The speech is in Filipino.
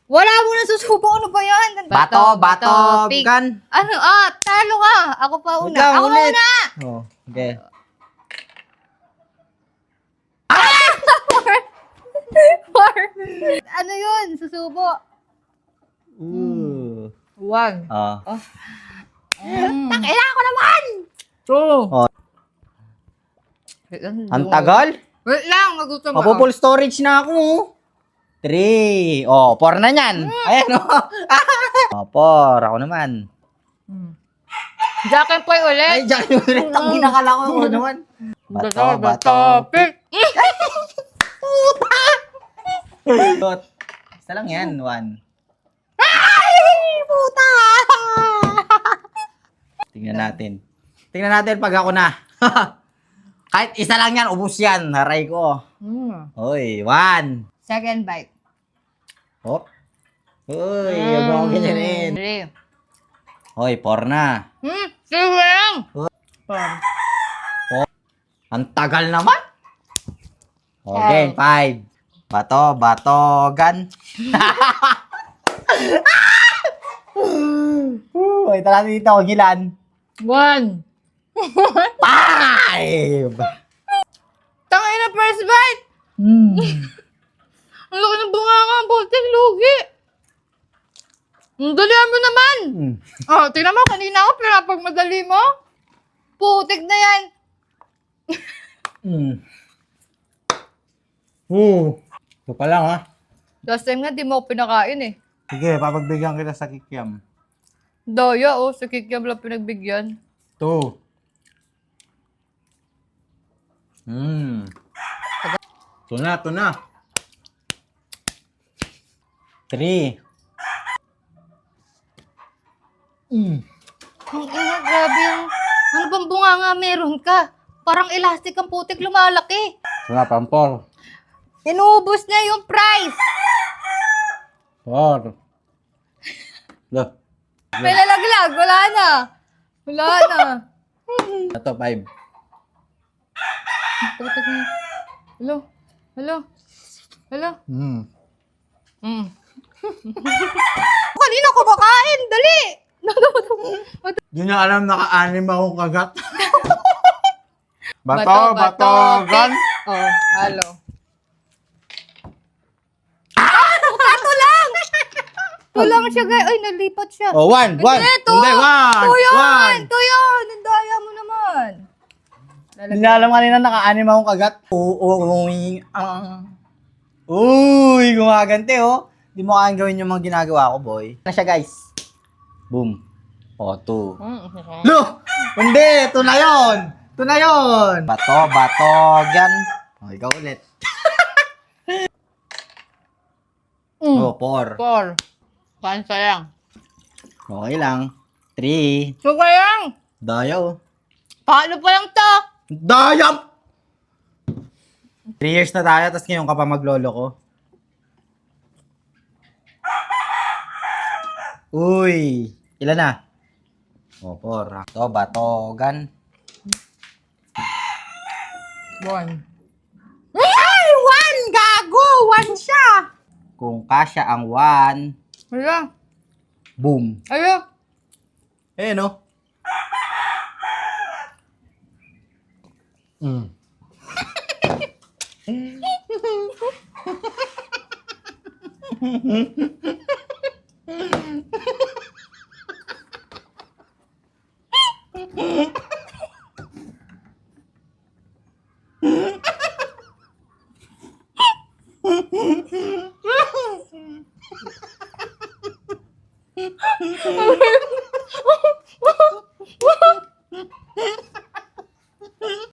Wala mo na susubo. Ano ba yan? Bato, pig. gun. Ano? Talo ka. Ako pa una. Ikaw Ako ulit. muna. Oh, okay. Four. Ano yun? Susubo. Ooh. One. Oh. Kailangan ko naman. Two. Oh. Ang tagal? Wait lang. Magutom ako. Mapo-full storage na ako. 3. Oh, 4 na yan. Ayan, oh. Oh, 4. Ako naman. Jack and Poy ulit. Ay, Jack, ulit ang ginakala ko. Ako naman. Bato. Pick. Dot. Isa lang yan. 1. Ay! Puta! Tingnan natin pag ako na. Kahit isa lang yan, ubus yan. Haray ko. Hoy, 1. Second bite. Oh. Hoy, huwag ako ganyanin. 3. Hoy, 4 na. Sige lang. 4. Ang tagal naman. Okay, 5. Bato, gun. Hoy, tala dito, gilan. 1. 5. Tangay na first bite. Ang laki ng bunganga. Boltek, lugi. Ang dalihan mo naman. Tingnan mo, kanina ako pinapagmadali mo. Putik na yan. Ito pa lang, ha? Last time nga, di mo ako pinakain eh. Sige, papagbigyan kita sa kikiam. Daya, sa kikiam lang pinagbigyan. 2. Ito na. 3. Ang ina, grabe yung... Ano bang bunganga meron ka? Parang elastic ang putik lumalaki. Ito na, pampor. Inuubos na yung price. 4. Look. May lalaglag, wala na. Ito, 5. Putik na. Hello? Kanina ko makain, dali. Di niya alam naka-anim akong kagat. bato, gun. Oh, halo. Bato lang! Tulang siya, guys. Ay, nalipat siya. Oh, 1. Hindi, two. Hindi, 1. Two yun. Ang daya mo naman. Hindi niya alam kanina naka-anim akong kagat. Uy, gumagante, oh. Di mo kayang gawin yung mga ginagawa ko, boy. Ano siya, guys? Boom. Oh, 2. Look! Hindi! Ito na yun! Bato, gun. Oh, ikaw ulit. Oh, 4. 4. Kansa lang. Okay lang. 3. So, kayang. Dayaw. Paano pa lang to? Dayap! 3 years na tayo, tapos ngayon ka pa maglolo ko. Uy! Ilan na? O, 4. Ito, bato, gun. 1. Ay! 1! Gago! 1 siya! Kung kasya ang 1, Wala. boom. Ayo. Eh, no?